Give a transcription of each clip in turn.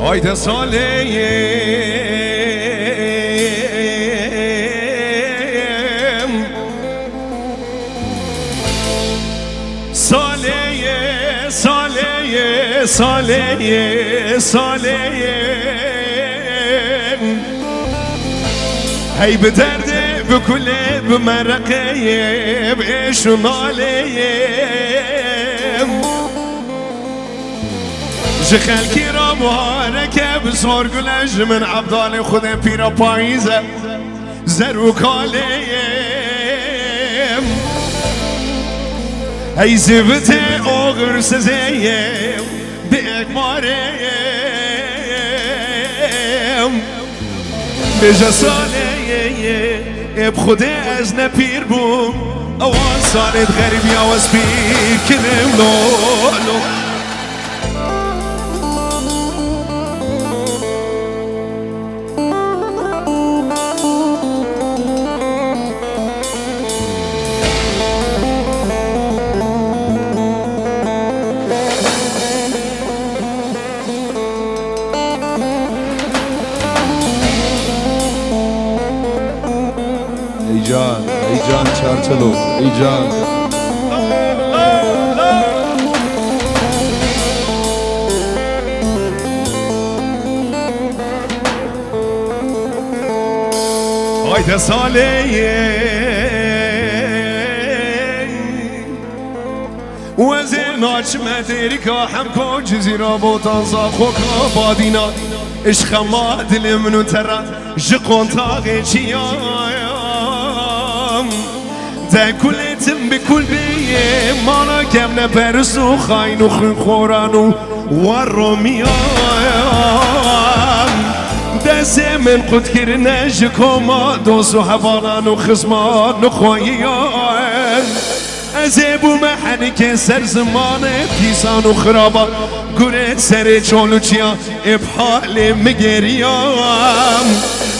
هایده سالیم هی به درده بکله بمرقه بعيش نالیم خلکی را مبارکه بزار گلش من عبدال خودم پیرا پاییزه زرو کالیم ای زبط آغر سزیم به اکماریم بجا ساله اب خوده از نپیر بوم اوان سالت غریبی آواز بیر کنم لولو ای جان چارچلو ای جان هایده وزن آچمه دیریکا هم کن جزیرا بوتان خوکا بادینا عشق ما دل منو ترا جقون تاقی چیام ده کلتم بکل بیه مانا کم نپرسو خاین و خورانو ورومیام دست من قد کرنه جکوما دوست و حوالان و خزمان و خواهیان ازیبو محنی که سر زمانه پیسان و خرابا گره سر چولو چیا ابحال مگریم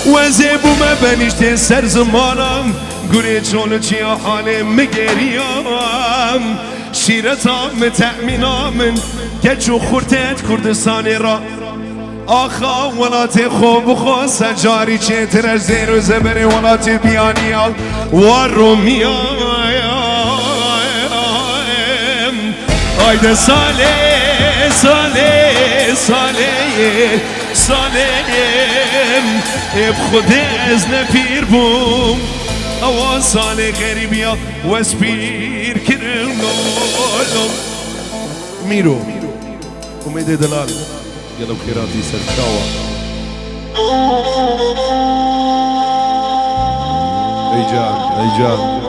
و ازیبو مبنیشت سر زمانم گره چولو چیا حال مگریم شیرتا متأمینا من گچو خورتت کردستانی را آخا ولات خوب و خواه سجاری چه ترش زیر و زبر ولات بیانیال و رومیان آیده ساله اب خوده از نپیر بوم اوان ساله غریبیا و اسپیر کرم لولم میرو امید دلال گلو خیراتی سرچاوا ای جان ای جان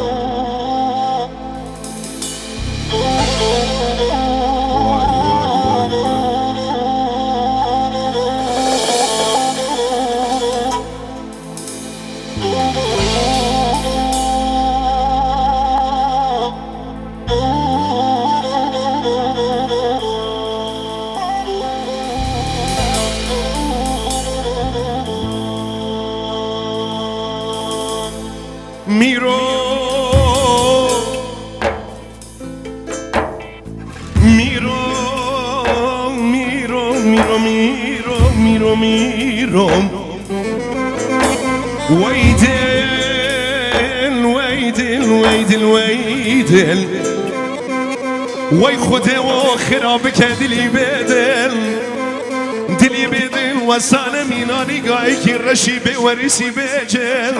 میرو ويدل وي خوده و خرابك دلي بدل وسانه مینانی گاهی که رشی به ورسی بجل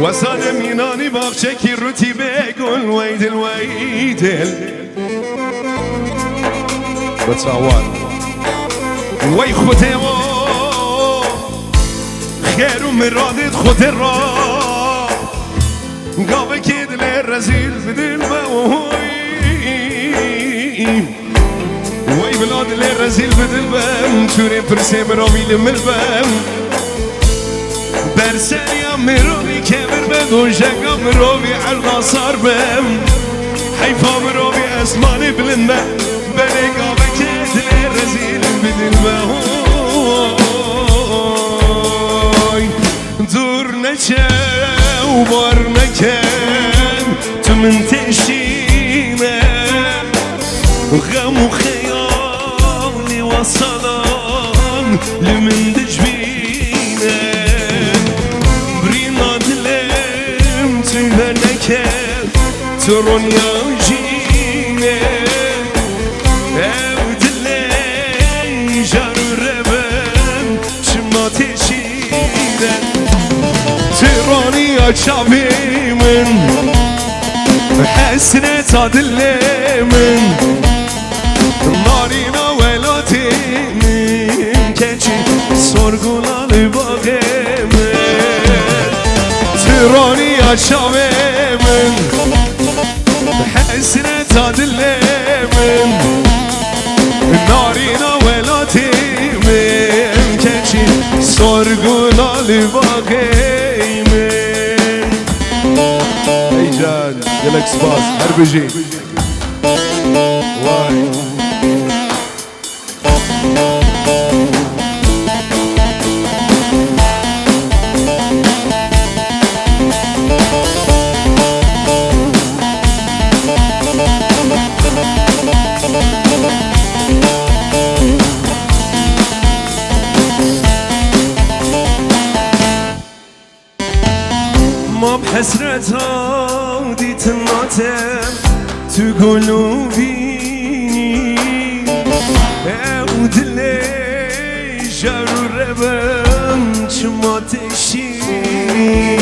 وسانه مینانی باغچه که روتی بگل ویدل بتساوان وی خوده و خیر و مرادت خود را گاوه که دل رزیل بدل وی بلا دل رزیل بدل بم چوره پرسه مراوی لملبم برسنیا مراوی کمر بدون جنگا مراوی عرضا سار بم حیفا مراوی اسمانی بلنده بله گاوه که دل رزیل بدل بم دور نچه و بار نکن تو من تشینه غم و خیالی وصلا لمن دجبينه برينا دلم تبنكه ترون يا جينه او دلي جارو ربن شما تشينه تروني يا شابي من حسنة دلي من نارينا ولاتي من كچي سرگونا لباقي من تراني عشامي من حسنة دلي من نارينا ولاتي من كچي سرگونا لباقي من ای جان دلک سپاس هر بجی وای ما بحسرتها ديت الناتم تقولوا فيني او دلي جارو ربن شما تشيني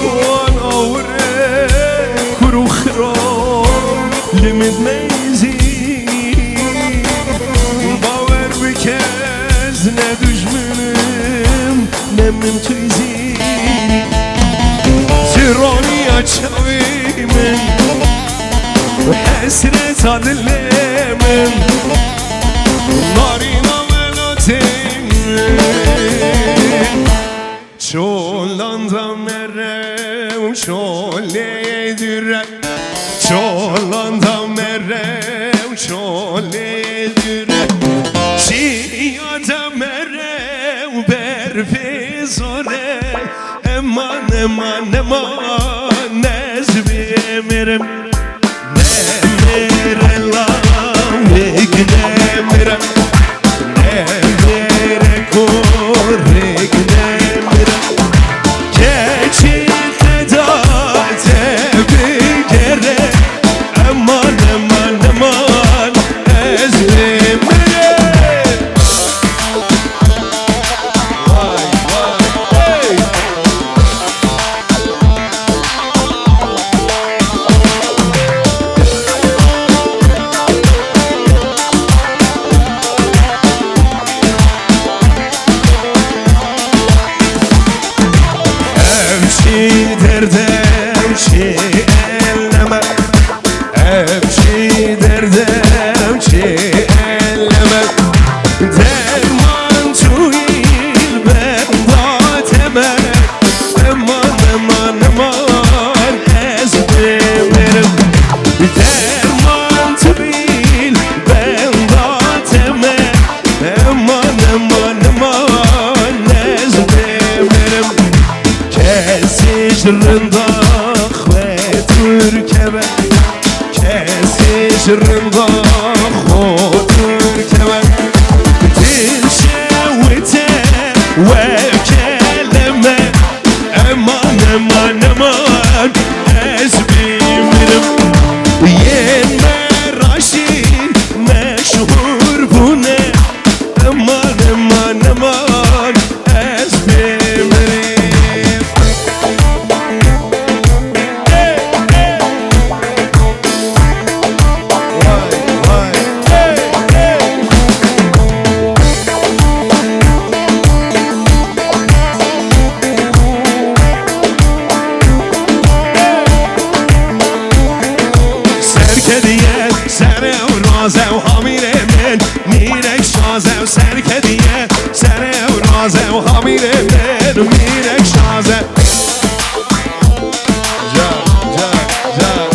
وانا ورك كرو خراب لمد ميزيني باور بكز ندوش منم نمم تيزيني تراني أجاوي من حسرة دلي من نارينا ولاتي چولاندا مره و چوله دیره چولاندا مره و چوله دیره چیادا مره و برفی زاره امان امان امان نزبی میرم نمیره لامیک نمیره نمیره کورک نمیره کچی خدات بگره امان امان امان نزبی میره وای وای ای امشي دردم شي النما امشي دردم شي النما درمان توی البندات من امان امان امان از بمیرم درمان توی البندات من امان امان امان از بمیرم کسی شرندا خواه ترکبه کسی شرندا خواه ترکبه دل شویته و کلمه امان امان امان از بیمیرم یه مراشی مشهور بونه امان امان امان از بیمیرم سرکدیه سر و رازه و حامیر من میرک شازه و سرکدیه سر و رازه و حامیر من میرک شازه جان جان جان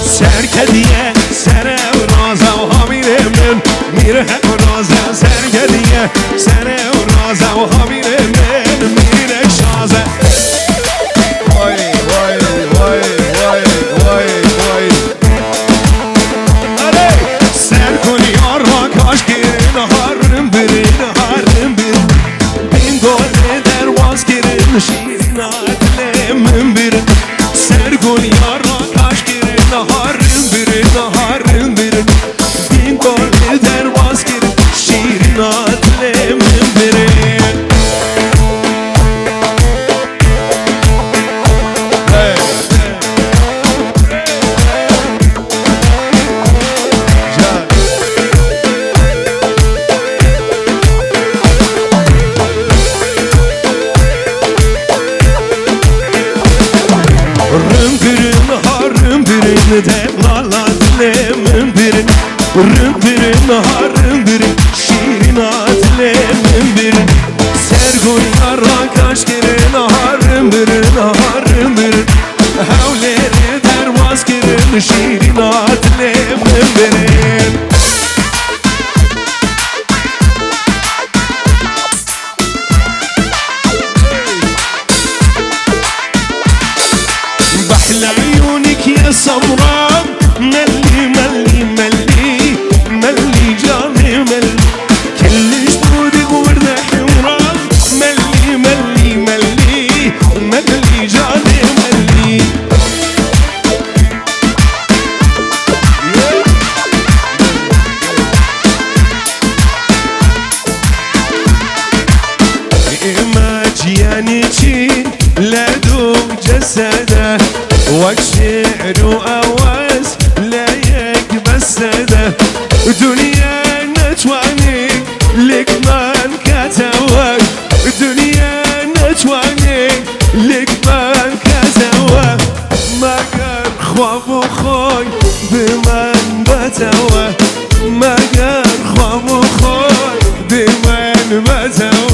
سرکدیه سر و رازه و حامیر من میره و رازه سرکدیه سر و رازه و حامیر من میرک شازه وای وای وای وای وای وای adlı mümbir Rümbir nahar rümbir Şirin adlı mümbir Sergun yara kaş kere nahar rümbir nahar rümbir Havleri dervaz kere şirin adlı mümbir بحلى عيونك يا سمراء ملي ملي ملي ملي جاني ملي كلش طودك وردة حمراء ملي ملي ملي ملي جاني ملي ما جيانيكي لا دوب جسده والشعر أواز لا يكبسده دنيا نتواني لك من كتوك دنيا نتواني لك من كتوك ما قر خواب وخوي بمن بتوه ما قر خواب وخوي بمن بتوه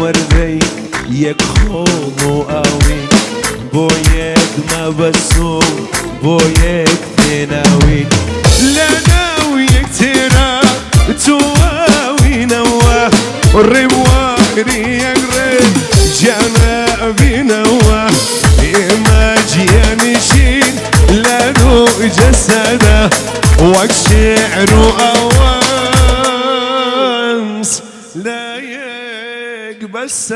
وردي يك خونو قوي بويك ما بسوم بويك تناوي لا ناويك ترى تواوي نوا الربواري يقرب جنابي نوا ما جياني شين لا نو جسده والشعر أوانس لا بس